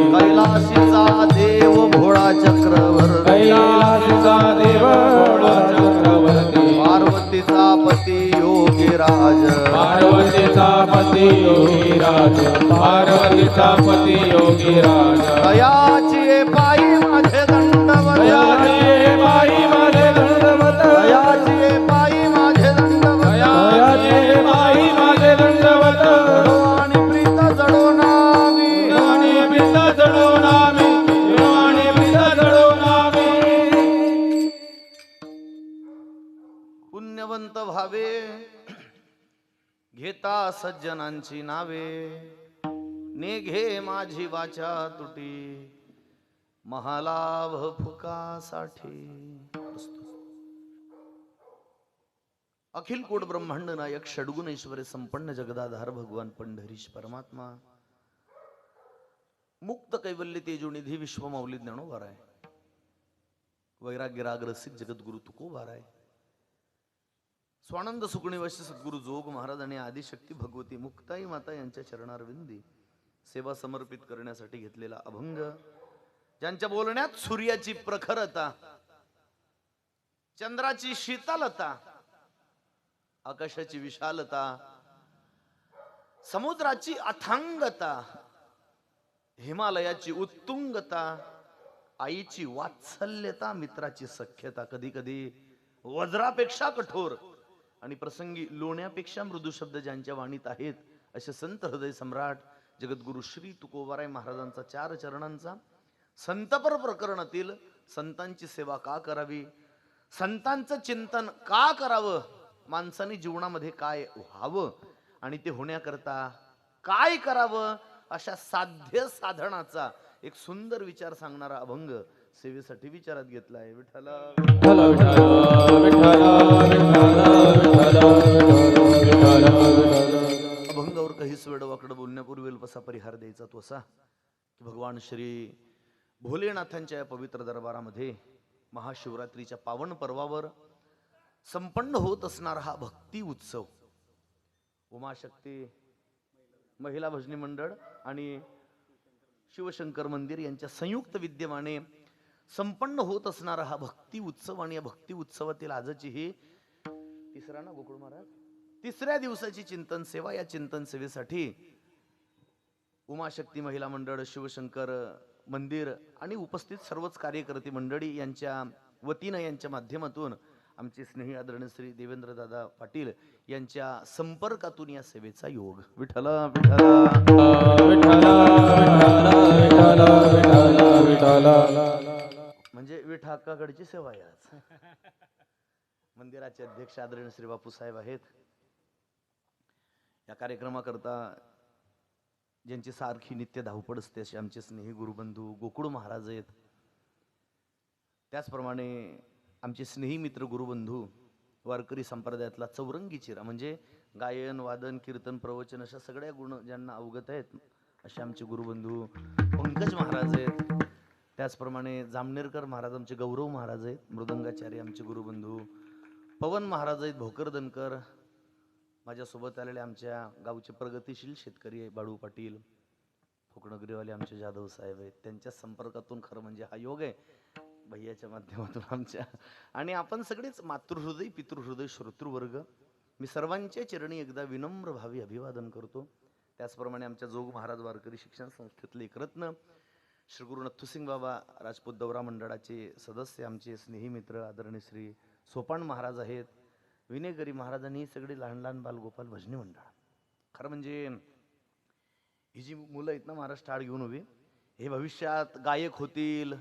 कैलासीचा देव भोळा चक्रवर्ती कैलासीचा देव भोळा चक्रवर्ती पार्वतीचा पती योगीराज पार्वतीचा पती योगीराज पार्वतीचा पती योगीराज दयाची पायी माझे दंडवत दयाचे पायी माझे दंडवत दयाची पायी माझे दंडवत दयाचे पायी माझे दंडवत आणि प्रीत जडो नामी आणि प्रीत जडो नामी आणि प्रीत जडो नामी पुण्यवंत भावे घेता सज्जनांची नावे नेघे माझी वाचा तुटी महालाभ फुकासाठी अखिल कोट ब्रह्मांड नायक षडगुण ऐश्वर्य संपन्न जगदाधार भगवान पंढरीश परमात्मा मुक्त कैवल्य तेजोनिधी विश्वमौली ज्ञानोबाराय वैराग्य राग रसिक जगद्गुरु तुकोबाराय स्वानंद सुकणीवश सद्गुरु जोग महाराज आणि आदिशक्ती भगवती मुक्ताई माता यांच्या चरणारविंदी सेवा समर्पित करण्यासाठी घेतलेला अभंग ज्यांच्या बोलण्यात सूर्याची प्रखरता चंद्राची शीतलता आकाशाची विशालता समुद्राची अथांगता हिमालयाची उत्तुंगता आईची वात्सल्यता मित्राची सख्यता कधी कधी वज्रापेक्षा कठोर आणि प्रसंगी लोण्यापेक्षा मृदू शब्द ज्यांच्या वाणीत आहेत असे संत हृदय सम्राट जगद्गुरु श्री तुकोबाराय महाराजांचा 4 चरणांचा संतपर प्रकरणातील संतांची सेवा का करावी संतांचं चिंतन का करावं माणसाने जीवनामध्ये काय व्हावं आणि ते होण्याकरता काय करावं अशा साध्य साधनाचा एक सुंदर विचार सांगणारा अभंग सेवेसाठी विचारात घेतलाय विठ्ठला विठ्ठल अभंगावर काही वेडवाकडं बोलण्यापूर्वी असा परिहार द्यायचा तो असा की भगवान श्री भोलेनाथांच्या या पवित्र दरबारामध्ये महाशिवरात्रीच्या पावन पर्वावर संपन्न होत असणारा हा भक्ती उत्सव उमाशक्ती महिला भजनी मंडळ आणि शिवशंकर मंदिर यांच्या संयुक्त विद्यमाने संपन्न होत असणारा हा भक्ती उत्सव आणि या भक्ती उत्सवातील आजची ही तिसरा ना गोकुळ महाराज 3ऱ्या दिवसाची चिंतन सेवा या चिंतन सेवेसाठी उमाशक्ती महिला मंडळ शिवशंकर मंदिर आणि उपस्थित सर्वच कार्यकर्ते मंडळी यांच्या वतीनं यांच्या माध्यमातून आमचे स्नेही आदरणीय श्री देवेंद्र दादा पाटील यांच्या संपर्कातून या सेवेचा योग विठ्ठला म्हणजे विठाकाकडची सेवा आहे आज मंदिराचे अध्यक्ष आदरणीय श्री बापू साहेब आहेत या कार्यक्रमाकरता ज्यांची सारखी नित्य धावपळ असते असे आमचे स्नेही गुरुबंधू गोकुळ महाराज आहेत त्याचप्रमाणे आमचे स्नेही मित्र गुरुबंधू वारकरी संप्रदायातला चौरंगी चिरा म्हणजे गायन वादन कीर्तन प्रवचन अशा सगळ्या गुण ज्यांना अवगत आहेत असे आमचे गुरुबंधू पंकज महाराज आहेत त्याचप्रमाणे जामनेरकर महाराज आमचे गौरव महाराज आहेत मृदंगाचार्य आमचे गुरुबंधू पवन महाराज आहेत भोकरदनकर माझ्यासोबत आलेले आमच्या गावचे प्रगतिशील शेतकरी आहे बाळू पाटील फोकणगिरीवाले आमचे जाधव साहेब आहेत त्यांच्या संपर्कातून खरं म्हणजे हा योग आहे भैयाच्या माध्यमातून आमच्या आणि आपण सगळेच मातृहृदय पितृहृदय श्रोतृवर्ग मी सर्वांच्या चरणी एकदा विनम्र भावी अभिवादन करतो त्याचप्रमाणे आमच्या जोग महाराज वारकरी शिक्षण संस्थेतले एक रत्न श्री गुरु नथुसिंग बाबा राजपूत दौरा मंडळाचे सदस्य आमचे स्नेही मित्र आदरणीय श्री सोपान महाराज आहेत विनेगरी महाराजांनी सगळे लहान लहान बालगोपाल भजनी मंडळ खरं म्हणजे ही जी मुलं आहेत ना महाराज टाळ घेऊन उभी हे भविष्यात गायक होतील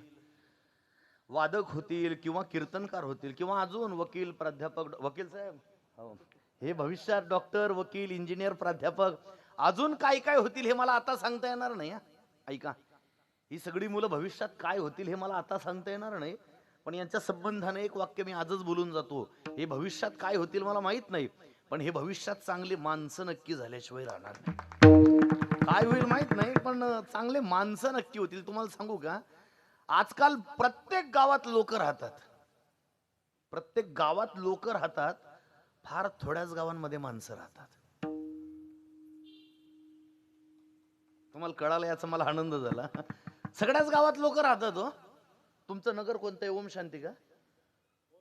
वादक होतील किंवा कीर्तनकार होतील किंवा अजून वकील प्राध्यापक वकील साहेब हो हे भविष्यात डॉक्टर वकील इंजिनियर प्राध्यापक अजून काय काय होतील हे मला आता सांगता येणार नाही ऐका ही सगळी मुलं भविष्यात काय होतील हे मला आता सांगता येणार नाही पण यांच्या संबंधाने एक वाक्य मी आजच बोलून जातो हे भविष्यात काय होतील मला माहित नाही पण हे भविष्यात चांगली माणसं नक्की झाल्याशिवाय राहणार नाही काय होईल माहित नाही पण चांगले माणसं नक्की होतील तुम्हाला सांगू का आजकाल प्रत्येक गावात लोक राहतात फार थोड्याच गावांमध्ये माणसं राहतात तुम्हाला कळालं याचा मला आनंद झाला. सगळ्याच गावात लोक राहतात हो. तुमचं नगर कोणतं आहे? ओम शांती का?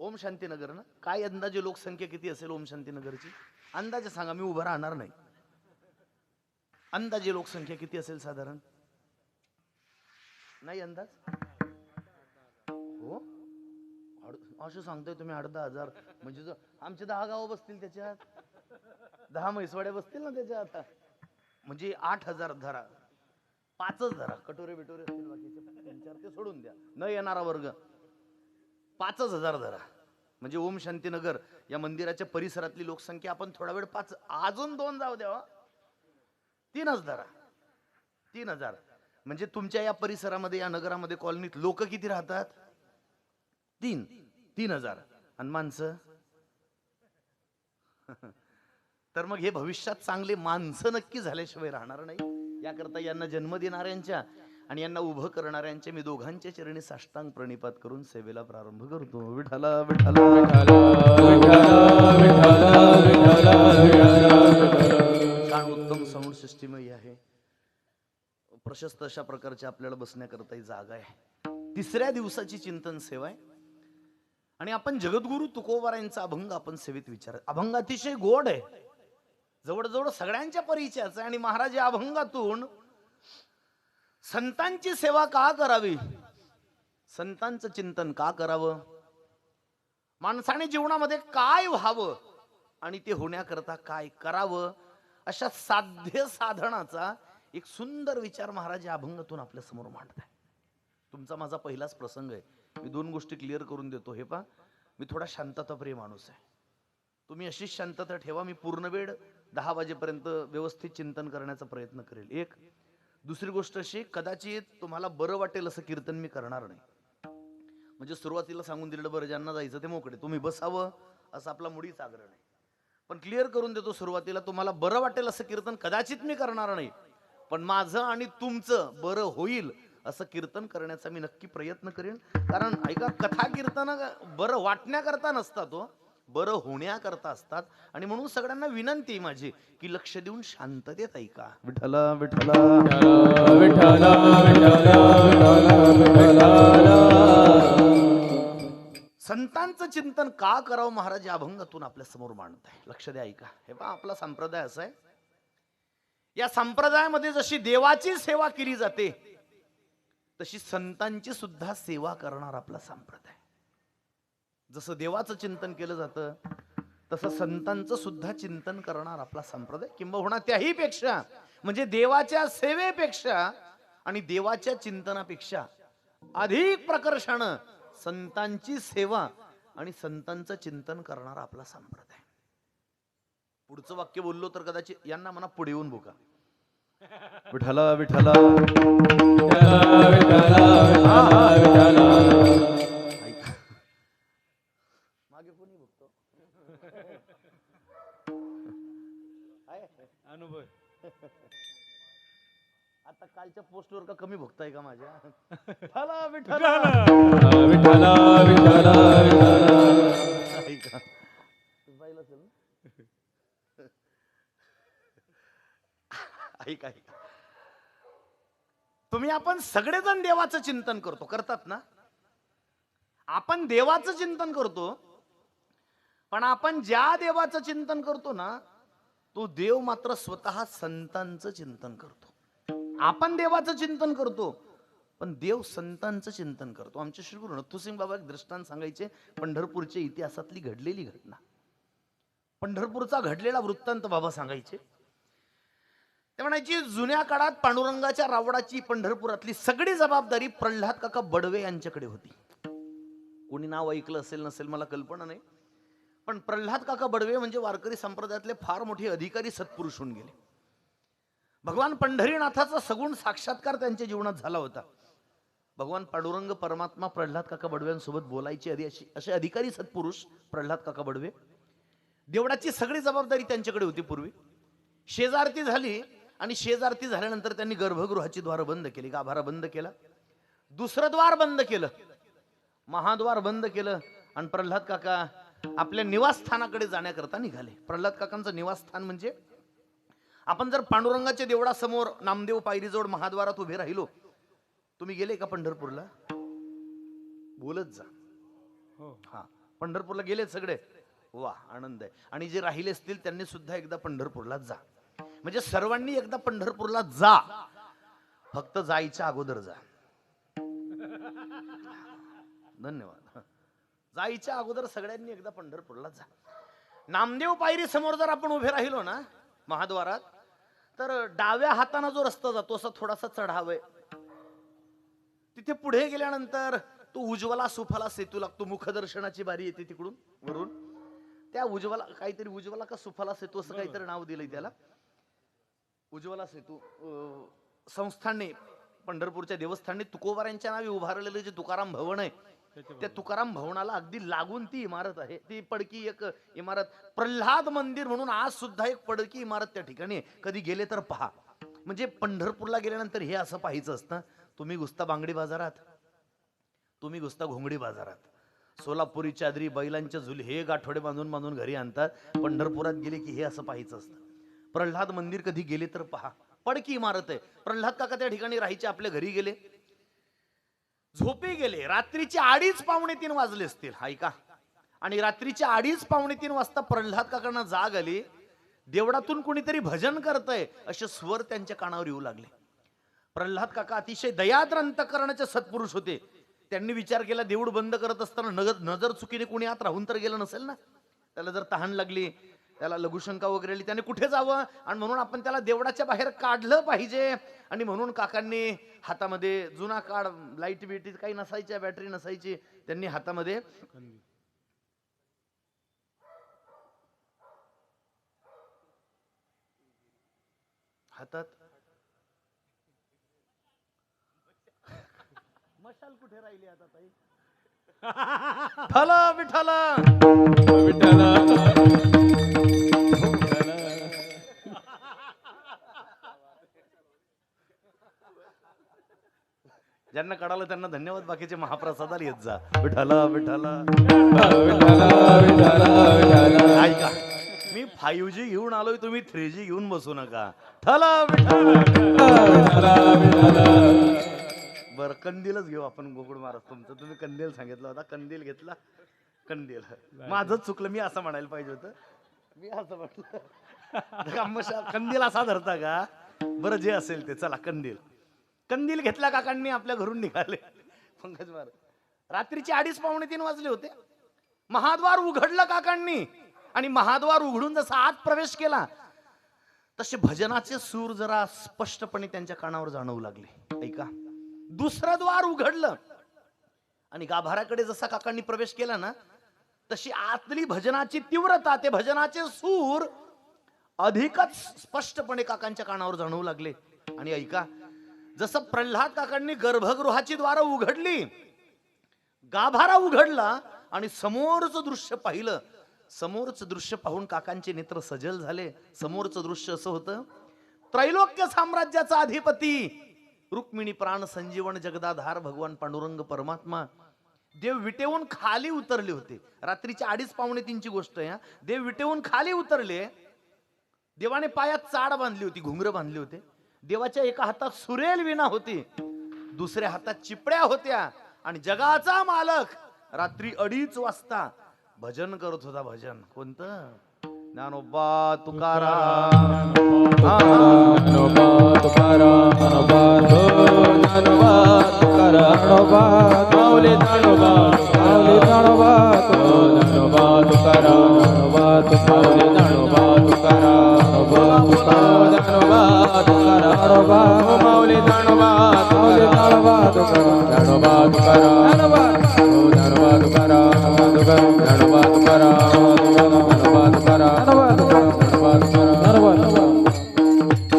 ओम शांती नगर ना. काय अंदाजे लोकसंख्या किती असेल ओम शांती नगरची? अंदाजे सांगा, मी उभा राहणार नाही. अंदाजे लोकसंख्या किती असेल साधारण? नाही अंदाज? हो, असं सांगताय तुम्ही 8,000-10,000. म्हणजे आमचे 10 गावं बसतील त्याच्यात, 10 म्हैसवाड्या बसतील ना त्याच्यात. म्हणजे 8,000 धरा, 5च धरा. कटोरे बिटोरे असतील बाकीचे 3-4 ते सोडून द्या, न येणारा वर्ग 5,000 धरा. म्हणजे ओम शांतीनगर या मंदिराच्या परिसरातली लोकसंख्या आपण थोडा वेळ 5, अजून 2 जाऊ द्या, 3च धरा. 3,000 म्हणजे तुमच्या या परिसरामध्ये, या नगरामध्ये, कॉलनीत लोक किती राहतात? 3,000. आणि माणसं तर मग हे भविष्यात चांगले माणसं नक्की झाल्याशिवाय राहणार नाही. याकरता यांना जन्म देणाऱ्यांच्या आणि यांना उभं करणाऱ्यांच्या मी दोघांच्या चरणी साष्टांग प्रणिपात करून सेवेला प्रारंभ करतो. विठ्ठला विठ्ठला छान उत्तम साऊंड सिस्टीम आहे. प्रशस्त अशा प्रकारच्या आपल्याला बसण्याकरता ही जागा आहे. 3ऱ्या दिवसाची चिंतन सेवा आहे आणि आपण जगद्गुरु तुकोबारायांचा अभंग आपण सेवेत विचार. अभंग अतिशय गोड आहे, जवळजवळ सगळ्यांच्या परिचयाचा आहे. आणि महाराज या अभंगातून संतांची सेवा का करावी, संतांचं चिंतन का करावं, माणसाने जीवनामध्ये काय व्हावं आणि ते होण्याकरता काय करावं, अशा साध्य साधनाचा एक सुंदर विचार महाराज या अभंगातून आपल्या समोर मांडताय. तुमचा माझा पहिलाच प्रसंग आहे. मी 2 गोष्टी क्लिअर करून देतो. हे पहा, मी थोडा शांतताप्रिय माणूस आहे. तुम्ही अशीच शांतता ठेवा. मी पूर्ण वेळ 10 वाजेपर्यंत व्यवस्थित चिंतन करण्याचा प्रयत्न करेल. एक. दुसरी गोष्ट अशी, कदाचित तुम्हाला बरं वाटेल असं कीर्तन मी करणार नाही. म्हणजे सुरुवातीला सांगून दिलेलं, बरं ज्यांना जायचं ते मोकळे, तुम्ही बसावं असं आपला मुळीच आग्रह नाही. पण क्लिअर करून देतो सुरुवातीला, तुम्हाला बरं वाटेल असं कीर्तन कदाचित मी करणार नाही, पण माझं आणि तुमचं बरं होईल असं कीर्तन करण्याचा मी नक्की प्रयत्न करेन. कारण ऐका, कथा कीर्तन बरं वाटण्याकरता नसतात हो, बरं होण्याकरता असतात. आणि म्हणून सगळ्यांना विनंती आहे माझी की लक्ष देऊन शांततेत ऐका. विठ्ठला विठ्ठला विठ्ठला संतांचं चिंतन का करावं महाराज या अभंगातून आपल्या समोर मांडत आहे. लक्ष द्या, ऐका. हे पहा, आपला संप्रदाय असा आहे, या संप्रदायामध्ये जशी देवाची सेवा केली जाते तशी संतांची सुद्धा सेवा करणार आपला संप्रदाय. जसं देवाचं चिंतन केलं जातं तसं संतांचं सुद्धा चिंतन करणार आपला संप्रदाय. किंबहुना त्याही पेक्षा, म्हणजे देवाच्या सेवेपेक्षा आणि देवाच्या चिंतनापेक्षा अधिक प्रकर्षानं संतांची सेवा आणि संतांचं चिंतन करणारा आपला संप्रदाय. पुढचं वाक्य बोललो तर कदाचित यांना म्हणा पुढे येऊन बोका. विठ्ठला विठ्ठला मागे कोणी बघतो अनुभव. आता कालच्या पोस्टवर का कमी भोगताय का माझ्या? विठ्ठला विठ्ठला विठ्ठला विठ्ठला ऐका, पाहिलं असेल ना? ऐका ऐका, तुम्ही आपण सगळेजण देवाचं चिंतन करतो, करतात ना? आपण देवाचं चिंतन करतो, पण आपण ज्या देवाचं चिंतन करतो ना, तो देव मात्र स्वतः संतांचं चिंतन करतो. आपण देवाचं चिंतन करतो, पण देव संतांचं चिंतन करतो. आमचे श्री गुरु नथुसिंग बाबा एक दृष्टांत सांगायचे, पंढरपूरच्या इतिहासातली घडलेली घटना, पंढरपूरचा घडलेला वृत्तांत बाबा सांगायचे. ते म्हणायची, जुन्या काळात पांडुरंगाच्या रावडाची पंढरपुरातली सगळी जबाबदारी प्रल्हाद काका बडवे यांच्याकडे होती. कोणी नाव ऐकलं असेल नसेल मला कल्पना नाही, पण प्रल्हाद काका बडवे म्हणजे वारकरी संप्रदायातले फार मोठे अधिकारी सत्पुरुष होऊन गेले. भगवान पंढरीनाथाचा सगुण साक्षात्कार त्यांच्या जीवनात झाला होता. भगवान पांडुरंग परमात्मा प्रल्हाद काका बडव्यांसोबत बोलायचे असे अधिकारी सत्पुरुष प्रल्हाद काका बडवे. देवळाची सगळी जबाबदारी त्यांच्याकडे होती. पूर्वी शेजारती झाली आणि शेजारती झाल्यानंतर त्यांनी गर्भगृहाची द्वार बंद केली, गाभारा बंद केला, दुसरं द्वार बंद केलं, महाद्वार बंद केलं आणि प्रल्हाद काका आपल्या निवासस्थानाकडे जाण्याकरता निघाले. प्रल्हाद काकांचं निवासस्थान म्हणजे आपण जर पांडुरंगाच्या देवळासमोर नामदेव पायरीजवळ महाद्वारात उभे राहिलो, तुम्ही गेले का पंढरपूरला? बोलत जा. हा, पंढरपूरला गेलेत सगळे? वा, आनंद आहे. आणि जे राहिले असतील त्यांनी सुद्धा एकदा पंढरपूरला जा. म्हणजे सर्वांनी एकदा पंढरपूरला जा, फक्त जायच्या अगोदर जा. धन्यवाद. जायच्या अगोदर सगळ्यांनी एकदा पंढरपूरला जा. नामदेव पायरी समोर जर आपण उभे राहिलो ना महाद्वारात, तर डाव्या हाताने जो रस्ता जातो असा थोडासा चढाव आहे. तिथे पुढे गेल्यानंतर तो उज्ज्वला सुफला सेतू लागतो. मुखदर्शनाची बारी येते तिकडून वरून. त्या उज्ज्वला का सुफला सेतू असं काहीतरी नाव दिलंय त्याला. उज्ज्वला सेतू संस्थानने, पंढरपूरच्या देवस्थानने तुकोबारांच्या नावे उभारलेलं जे तुकाराम भवन आहे, त्या तुकाराम भवनाला अगदी लागून ती इमारत आहे. ती पडकी एक इमारत, प्रल्हाद मंदिर म्हणून आज सुद्धा एक पडकी इमारत त्या ठिकाणी. कधी गेले तर पहा. म्हणजे पंढरपूरला गेल्यानंतर हे असं पाहायचं असतं. तुम्ही घुसता बांगडी बाजारात, तुम्ही घुसता घोंगडी बाजारात, सोलापुरी चादरी, बैलांच्या झुले हे गाठोडे बांधून बांधून घरी आणतात. पंढरपुरात गेले की हे असं पाहायचं असतं. प्रल्हाद मंदिर कधी गेले तर पहा, पडकी इमारत आहे. प्रल्हाद काका त्या ठिकाणी राहायचे. आपल्या घरी गेले, झोपे गेले. रात्रीचे 2:30-3 वाजले असतील, ऐका. आणि रात्रीचे 2:30-3 वाजता प्रल्हाद काकांना जाग आली. देवळातून कोणीतरी भजन करतंय असे स्वर त्यांच्या कानावर येऊ लागले. प्रल्हाद काका अतिशय दयाद्र अंतःकरणाचे सत्पुरुष होते. त्यांनी विचार केला, देऊळ बंद करत असताना नजर चुकीने कोणी आत राहून तर गेलं नसेल ना. त्याला जर तहान लागली, त्याला लघुशंका वगैरे आली, त्याने कुठे जावं, आणि म्हणून आपण त्याला देवळाच्या बाहेर काढलं पाहिजे. आणि म्हणून काकांनी हातामध्ये जुना काळ, लाईट बिटी काही नसायच्या, बॅटरी नसायची, त्यांनी हातामध्ये मशाल कुठे राहिली आता ताई? ठला विठला ज्यांना कळालं त्यांना धन्यवाद. बाकीचे महाप्रसादाला येत जा. विठला विठला. ऐका, मी 5G घेऊन आलोय, तुम्ही 3G घेऊन बसू नका. ठला विठला. बर, कंदीलच घेऊ आपण. गोकुळ महाराज तुमचं, तुम्ही कंदील सांगितलं होता, कंदील घेतला. कंदील माझंच चुकलं, मी असं म्हणायला पाहिजे होतं. मी असं म्हटलं. कंदील असा धरता का? बरं, जे असेल ते. चला, कंदील घेतला काकांनी, आपल्या घरून निघाले. पंकज महाराज, रात्रीचे 2:30-3 वाजले होते. महाद्वार उघडलं काकांनी, आणि महाद्वार उघडून जसा आत प्रवेश केला तसे भजनाचे सूर जरा स्पष्टपणे त्यांच्या कानावर जाणवू लागले. ऐका, दुसरं द्वार उघडलं आणि गाभाऱ्याकडे जसा काकांनी प्रवेश केला ना, तशी आतली भजनाची तीव्रता, ते भजनाचे सूर अधिकच स्पष्टपणे काकांच्या कानावर जाणवू लागले. आणि ऐका, जसं प्रल्हाद काकांनी गर्भगृहाची द्वार उघडली, गाभारा उघडला आणि समोरचं दृश्य पाहिलं. समोरचं दृश्य पाहून काकांचे नेत्र सजल झाले. समोरचं दृश्य असं होतं, त्रैलोक्य साम्राज्याचा अधिपती, रुक्मिणी प्राण संजीवन जगदाधार भगवान पांडुरंग परमात्मा, देव विटेवून खाली उतरले होते. रात्रीच्या 2:30-3 गोष्ट आहे. देव विटेवून खाली उतरले. देवाने पायात चाड बांधली होती, घुंगर बांधले होते. देवाच्या एका हातात सुरेल विणा होती, दुसऱ्या हातात चिपड्या होत्या. आणि जगाचा मालक रात्री 2:30 वाजता भजन करत होता. भजन कोणतं? ज्ञानोबा तुकाराम, ज्ञानोबा तुकाराम, ज्ञानोबा तुकाराम, माऊली ज्ञानोबा, माऊली ज्ञानोबा, ज्ञानोबा तुकाराम, ज्ञानोबा तुकाराम, ज्ञानोबा तुकाराम, ज्ञानोबा तुकाराम, माऊली ज्ञानोबा, माऊली ज्ञानोबा तुकाराम, ज्ञानोबा तुकाराम, ज्ञानोबा तुकाराम, ज्ञानोबा तुकाराम.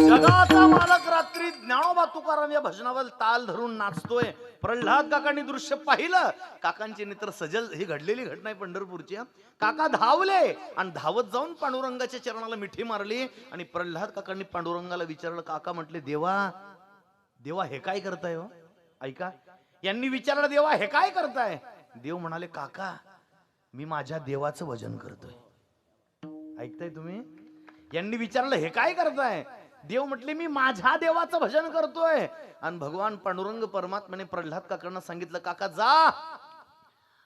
जगाचा मालक रात्री ज्ञानोबा तुकाराम या भजनावर ताल धरून नाचतोय. प्रल्हाद काकांनी दृश्य पाहिलं, काकांचे नेत्र सजल. ही घडलेली घटना आहे पंढरपूरची. काका धावले आणि धावत जाऊन पांडुरंगाच्या चरणाला मिठी मारली. आणि प्रल्हाद काकांनी पांडुरंगाला विचारलं, काका म्हटले, देवा हे काय करताय हो? ऐका, यांनी विचारलं, देवा हे काय करताय? देव म्हणाले, काका मी माझ्या देवाचं भजन करतोय. ऐकताय तुम्ही? यांनी विचारलं, हे काय करताय? देव म्हटले मी माझ्या देवाचं भजन करतोय. आणि भगवान पांडुरंग परमात्म्याने प्रल्हाद काकांना सांगितलं, काका जा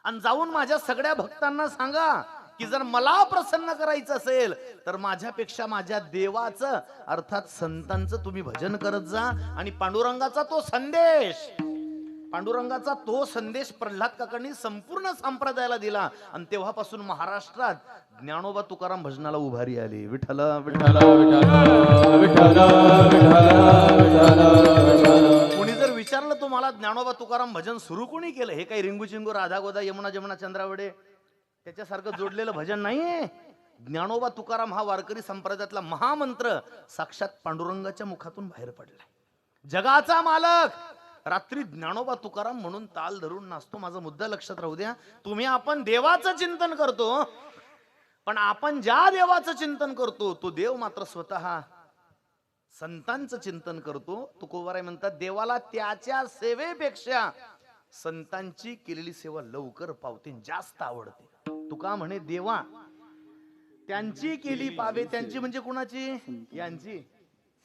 आणि जाऊन माझ्या सगळ्या भक्तांना सांगा की जर मला प्रसन्न करायचं असेल तर माझ्यापेक्षा माझ्या देवाचं अर्थात संतांचं तुम्ही भजन करत जा. आणि पांडुरंगाचा तो संदेश प्रल्हाद काकांनी संपूर्ण संप्रदायाला दिला. आणि तेव्हापासून महाराष्ट्रात ज्ञानोबा तुकाराम भजनाला उभारी आली. विठ्ठल विठ्ठल कोणी जर विचारलं तुम्हाला ज्ञानोबा तुकाराम भजन सुरू कोणी केलं, हे काही रिंगू चिंगू राधा गोदा यमुना जमुना चंद्रावडे त्याच्यासारखं जोडलेलं भजन नाहीये. ज्ञानोबा तुकाराम हा वारकरी संप्रदायातला महामंत्र साक्षात पांडुरंगाच्या मुखातून बाहेर पडलाय. जगाचा मालक रात्री ज्ञानोबा तुकाराम म्हणून ताल धरून नाचतो. माझा मुद्दा लक्षात राहू द्या. आपण देवाचं चिंतन करतो, पण आपण ज्या देवाचं चिंतन करतो तो देव मात्र स्वतः संतांचं चिंतन करतो. तुकोबाराय म्हणतात देवाला त्याच्या सेवेपेक्षा संतांची केलेली सेवा लवकर पावते, जास्त आवडते. तुका म्हणे देवा त्यांची केली पावे, त्यांची म्हणजे कुणाची? यांची.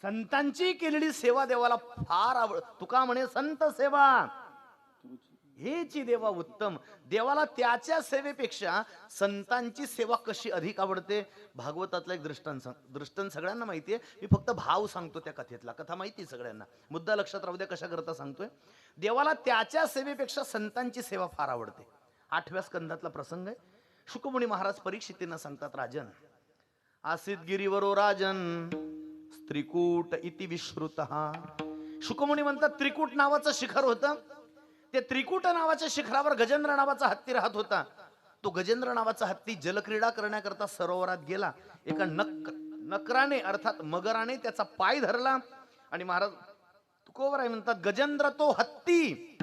संतांची केलेली सेवा देवाला फार आवड. तुका म्हणे संत सेवा हेची देवा उत्तम. देवाला त्याच्या सेवेपेक्षा संतांची सेवा कशी अधिक आवडते. भागवतातला एक दृष्टांत सगळ्यांना माहितीये, मी फक्त भाव सांगतो त्या कथेतला. कथा माहिती सगळ्यांना, मुद्दा लक्षात राहू द्या कशा करता सांगतोय. देवाला त्याच्या सेवेपेक्षा संतांची सेवा फार आवडते. 8व्या स्कंदातला प्रसंग आहे. शुकमुनी महाराज परीक्षितींना सांगतात, राजन आसित गिरीवरो राजन त्रिकूट इति विश्रुतः. शुकमुनी म्हणतात त्रिकूट नावाचं शिखर होतं. ते त्रिकूट नावाच्या शिखरावर गजेंद्र नावाचा हत्ती राहत होता. तो गजेंद्र नावाचा हत्ती जलक्रीडा करण्याकरता सरोवरात गेला. एका नकराने अर्थात मगराने त्याचा पाय धरला. आणि महाराज तुकोबाराय म्हणतात गजेंद्र तो हत्ती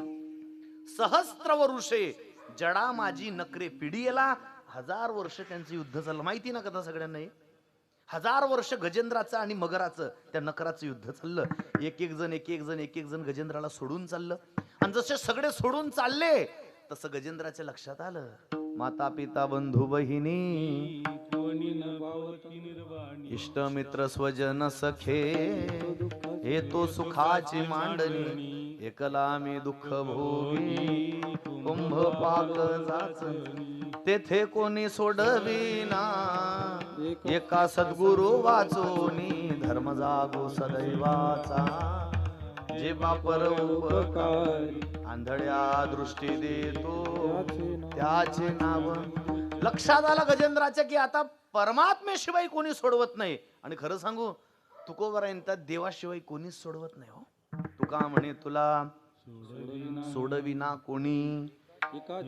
सहस्त्र वरुषे जडा माझी नकरे पिढीला. 1000 वर्ष त्यांचं युद्ध झालं. माहिती ना कथा सगळ्यांना. 1000 वर्ष गजेंद्राचं आणि मगराचं त्या नकराचं युद्ध चाललं. एक एक जण गजेंद्राला सोडून चाललं. आणि जसे सगळे सोडून चालले तसं गजेंद्राच्या लक्षात आलं माता पिता बंधू बहिणी इष्ट मित्र स्वजन सखे हे तो सुखाची मांडणी. एकला मी दुःख भोगी कुंभ पाक जाचणी. तेथे कोणी सोडविना एका सद्गुरु वाचोनी. धर्म जागो सदैवाचा जे बापर उपकारी. आंधळ्या दृष्टी देतो त्याचे नाव. लक्षात आलं गजेंद्राच्या की आता परमात्म्याशिवाय कोणी सोडवत नाही. आणि खरं सांगू तुकोबाराय देवाशिवाय कोणीच सोडवत नाही. हो तुका म्हणे तुला सोडविना कोणी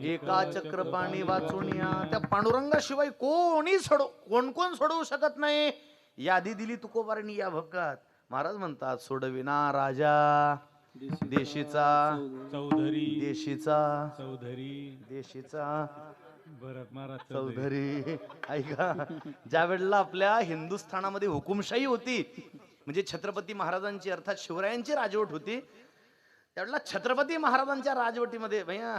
एका चक्रपाणी वाचुनिया. त्या पांडुरंगाशिवाय कोण सोडवू शकत नाही. यादी दिली तुकोबारांनी या भक्कात. महाराज म्हणतात सोडविना राजा देशीचा भरत महाराज चौधरी. ऐका ज्या वेळेला आपल्या हिंदुस्थानामध्ये हुकुमशाही होती म्हणजे छत्रपती महाराजांची अर्थात शिवरायांची राजवट होती, त्यावेळेला छत्रपती महाराजांच्या राजवटीमध्ये भैया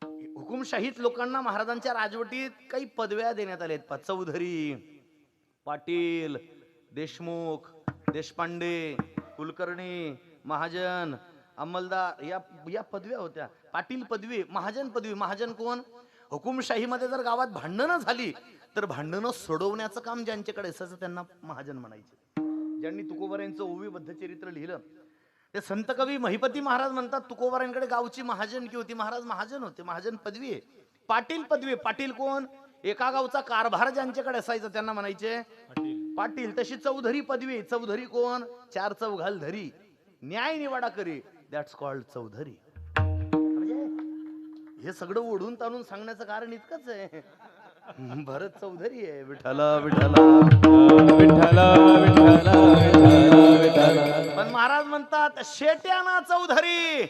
हुकुमशाहीत लोकांना महाराजांच्या राजवटीत काही पदव्या देण्यात आल्या. चौधरी, पाटील, देशमुख, देशपांडे, कुलकर्णी, महाजन, अंमलदार या पदव्या होत्या. पाटील पदवी, महाजन पदवी. महाजन कोण? हुकुमशाहीमध्ये जर गावात भांडणं झाली तर भांडणं सोडवण्याचं काम ज्यांच्याकडे असायचं त्यांना महाजन म्हणायचे. ज्यांनी तुकोबारायांचं ओवीबद्ध चरित्र लिहिलं ते संत कवी महिपती महाराज म्हणतात तुकोबारायांकडे गावची महाजनकी होती. महाराज महाजन होते. महाजन पदवी आहे. पाटील पदवी. पाटील कोण? एका गावचा कारभार ज्यांच्याकडे असायचा त्यांना म्हणायचे पाटील. तशी चौधरी पदवी. चौधरी कोण? 4 चौघाल धरी, न्याय निवाडा करी, दॅट्स कॉल्ड चौधरी. हे सगळं ओढून ताणून सांगण्याचं कारण इतकंच आहे. भरत चौधरी आहे. विठ्ठला विठ्ठला विठ्ठला विठ्ठला. पण महाराज म्हणतात शेट्याना चौधरी.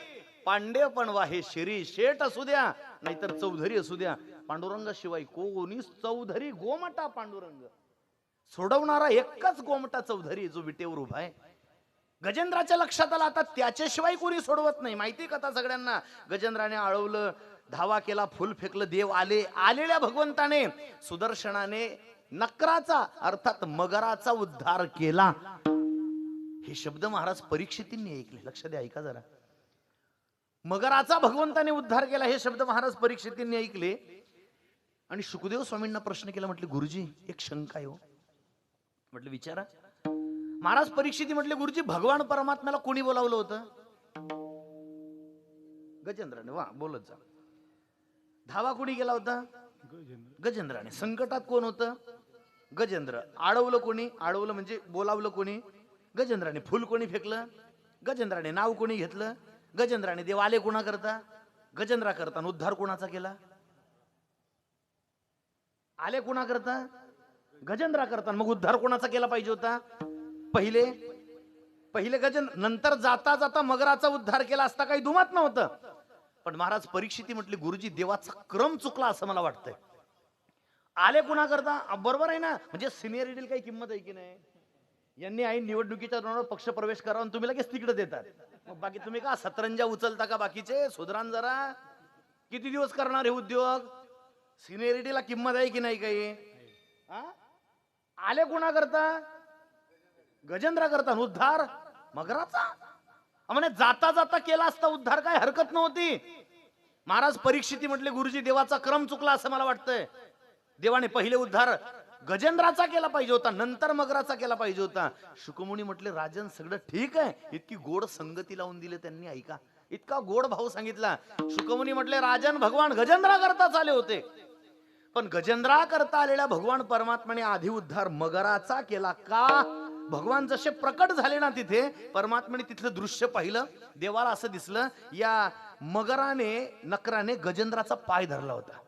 पांडे पण वाहे शिरी. शेट असू द्या नाहीतर चौधरी असू द्या, पांडुरंगाशिवाय कोणीच. चौधरी गोमटा पांडुरंग. सोडवणारा एकच गोमटा चौधरी जो विटेवर उभा आहे. गजेंद्राच्या लक्षात आला आता त्याच्याशिवाय कोणी सोडवत नाही. माहिती कथा सगळ्यांना. गजेंद्राने आळवलं, धावा केला, फुल फेकलं, देव आले. आलेल्या भगवंताने सुदर्शनाने नकराचा अर्थात मगराचा उद्धार केला. हे शब्द महाराज परीक्षितींनी ऐकले. लक्ष द्या, ऐका जरा. मगराचा भगवंताने उद्धार केला हे शब्द महाराज परीक्षितींनी ऐकले आणि शुकदेव स्वामींना प्रश्न केला. म्हटले गुरुजी एक शंका आहे हो. म्हटलं विचारा. महाराज परीक्षिती म्हटले गुरुजी भगवान परमात्म्याला कोणी बोलावलं होतं? गजेंद्राने. वा, बोलत जा. धावा कोणी केला होता? गजेंद्राने. संकटात कोण होतं? गजेंद्र. अडवलं कोणी? अडवलं म्हणजे बोलावलं कोणी? गजेंद्राने. फुल कोणी फेकलं? गजेंद्राने. नाव कोणी घेतलं? गजेंद्राने. देव आले कोणा करता? गजेंद्रा करता. उद्धार कोणाचा केला? आले कोणा करता? गजेंद्रा करता. मग उद्धार कोणाचा केला पाहिजे होता? पहिले गजेंद्र. नंतर जाता जाता मगराचा उद्धार केला असता काही दुमत नव्हतं. पण महाराज परीक्षिती म्हटले गुरुजी देवाचा क्रम चुकला असं मला वाटतंय. आले कुणा करता? बरोबर आहे ना. म्हणजे सिनियरिटीला काही किंमत आहे की नाही? यांनी आई निवडणुकीच्या तोंडावर पक्ष प्रवेश करा आणि तुम्ही लगेच तिकडे देतात. मग बाकी तुम्ही का सतरंजा उचलता का? बाकीचे सुधरान जरा. किती दिवस करणार हे उद्योग? सिनियरिटीला किंमत आहे की नाही काही? आले कुणा करता? गजेंद्रा करता. उद्धार मगराचा. म्हणजे जाता जाता केला असता उद्धार काय हरकत नव्हती. महाराज परीक्षिती म्हटले गुरुजी देवाचा क्रम चुकला असं मला वाटतंय. देवाने पहिले उद्धार गजेंद्राचा केला पाहिजे होता, नंतर मगराचा केला पाहिजे होता. शुकमुनी म्हटले राजन सगळं ठीक आहे. इतकी गोड संगती लावून दिली त्यांनी. ऐका, इतका गोड भाव सांगितला. शुकमुनी म्हटले राजन भगवान गजेंद्रा करताच आले होते, पण गजेंद्रा करता आलेल्या भगवान परमात्म्याने आधी उद्धार मगराचा केला का? भगवान जसे प्रकट झाले ना तिथे, परमात्म्याने तिथलं दृश्य पाहिलं. देवाला असं दिसलं या मगराने नकराने गजेंद्राचा पाय धरला होता.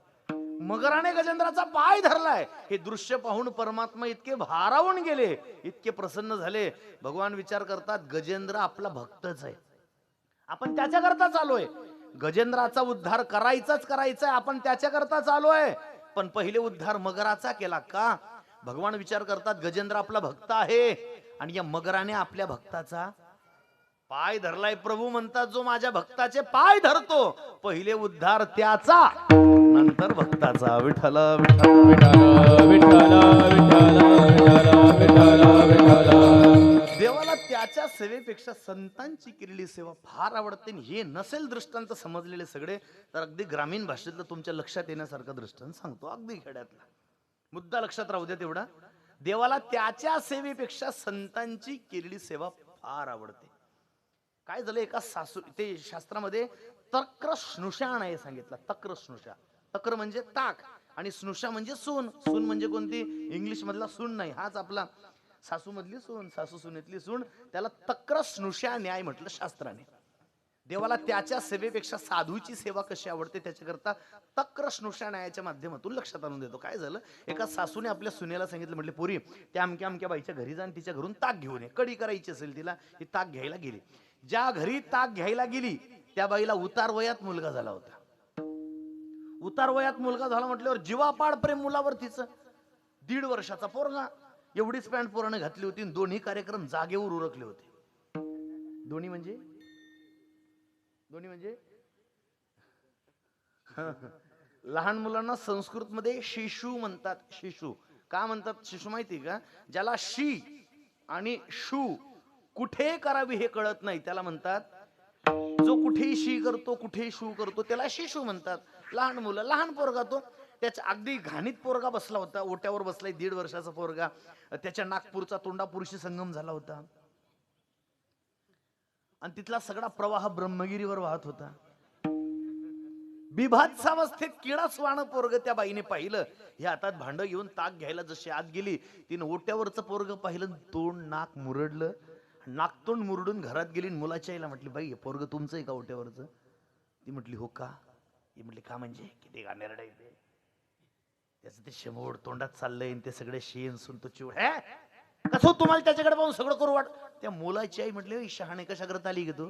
मगराने गजेंद्राचा पाय धरलाय. हे दृश्य पाहून परमात्मा इतके भारावून गेले, इतके प्रसन्न झाले. भगवान विचार करतात गजेंद्र आपला भक्तच आहे, आपण त्याच्याकरता चालूय. गजेंद्राचा उद्धार करायचाच आपण त्याच्याकरता चालूय. पण पहिले उद्धार मगराचा केला का? भगवान विचार करतात गजेंद्र आपला भक्त आहे आणि या मगराने आपल्या भक्ताचा पाय धरलाय. प्रभू म्हणतात जो माझ्या भक्ताचे पाय धरतो पहिले उद्धार त्याचा, नंतर भक्ताचा. विठ्ठल विठ्ठल विठ्ठल विठ्ठल विठ्ठल. देवाला त्याच्या सेवेपेक्षा संतांची केलेली सेवा फार आवडते. हे नसेल दृष्टांत समजलेले सगळे तर अगदी ग्रामीण भाषेतलं तुमच्या लक्षात येण्यासारखं दृष्टांत सांगतो. अगदी खेड्यातला मुद्दा लक्षात राहू द्या तेवढा. देवाला त्याच्या सेवेपेक्षा संतांची केलेली सेवा फार आवडते. काय झालं, एका सासू ते शास्त्रामध्ये तक्र स्नुषा आणाय सांगितलं. तक्र स्नुषा. तक्र म्हणजे ताक आणि स्नुषा म्हणजे सून. सून म्हणजे कोणती? इंग्लिश मधला सून नाही, हाच आपला सासू मधली सून, सासू सुनेतली सून. त्याला तक्र स्नुषा न्याय म्हटलं शास्त्राने. देवाला त्याच्या सेवेपेक्षा साधूची सेवा कशी आवडते त्याच्याकरता तक्र स्नुषा न्यायाच्या माध्यमातून लक्षात आणून देतो. काय झालं, एका सासूने आपल्या सुनेला सांगितलं, म्हटले पोरी त्या अमक्या अमक्या बाईच्या घरी जा आणि तिच्या घरून ताक घेऊन ये. कडी करायची असेल तिला, ही ताक घ्यायला गेली. ज्या घरी ताक घ्यायला गेली त्या बाईला उतार वयात मुलगा झाला होता. उतार वयात मुलगा झाला म्हटल्यावर जीवापाड प्रेम मुलावर तिचं. 1.5 वर्षाचा पोरगा. एवढीच पॅन्ट पोराने घातली होती. दोन्ही कार्यक्रम जागेवर उरकले होते. दोन्ही म्हणजे लहान मुलांना संस्कृत मध्ये शिशु म्हणतात. शिशु का म्हणतात शिशु माहिती का? ज्याला शी आणि शू कुठे करावी हे कळत नाही त्याला म्हणतात. जो कुठेही शी करतो कुठेही शू करतो त्याला शिशु म्हणतात. लहान मुलं, लहान पोरगा तो. त्याच्या अगदी घाणीत पोरगा बसला होता, ओट्यावर बसलाय 1.5 वर्षाचा पोरगा. त्याच्या नागपूरचा तोंडापुरुषी संगम झाला होता आणि तिथला सगळा प्रवाह ब्रह्मगिरीवर वाहत होता. बिभात्सावस्थेत किडासवाणं पोरग त्या बाईने पाहिलं. हे हातात भांड घेऊन ताक घ्यायला जशी आत गेली, तिनं ओट्यावरचं पोरग पाहिलं, तोंड नाक मुरडलं. नाकतोंड मुरडून घरात गेली. मुलाच्या आईला म्हटली, बाई पोरग तुमचं आहे का ओट्यावरचं? ती म्हटली हो का? ती म्हटली का म्हणजे? किती गाणेरडं आहे ते, त्याचं ते शेमोड तोंडात चाललंय ते सगळे शेण सुन तो चिवड. कसं तुम्हाला त्याच्याकडे पाहून सगळं करू वाट? त्या मुलाची आई म्हटली शहाणे कशा करत आली गे तू?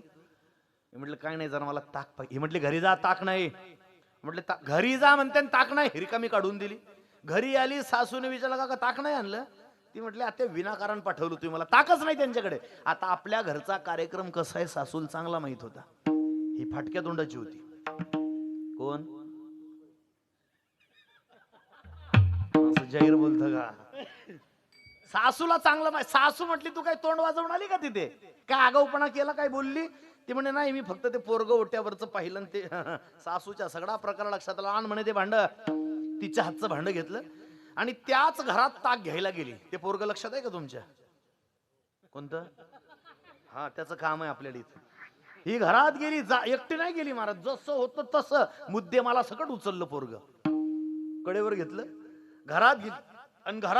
म्हटलं काय नाही जरा मला ताक पाहिजे. म्हटले घरी जा, ताक नाही. म्हटले घरी जा म्हणते ताक नाही. रिकामी काढून दिली. घरी आली, सासूने विचारलं का ताक नाही आणलं? ती म्हटली आता विनाकारण पाठवलं तुम्ही, मला ताकच नाही त्यांच्याकडे. आता आपल्या घरचा कार्यक्रम कसा आहे सासूला चांगला माहित होता. ही फाटक्या तोंडाची होती. कोण असं जाहीर बोलत का? सासूला चांगलं माहिती. सासू म्हटली तू काय तोंड वाजवून आली का तिथे? काय आगाऊपणा केला, काय बोलली? ती म्हणे नाही मी फक्त ते पोरग ओट्यावरचं पाहिलं आणि ते सासूच्या सगळा प्रकार लक्षात आला. आण म्हणे ते भांड. तिच्या हातचं भांड घेतलं आणि त्याच घरात ताक घ्यायला गेली. ते पोरग लक्षात आहे का तुमच्या? कोणतं? हा, त्याचं काम आहे आपल्याला इथे. ही घरात गेली, एकटी नाही गेली महाराज, जसं होतं तसं मुद्दे मला सकट उचललं पोरग, कडेवर घेतलं, घरात गेली आणि घरात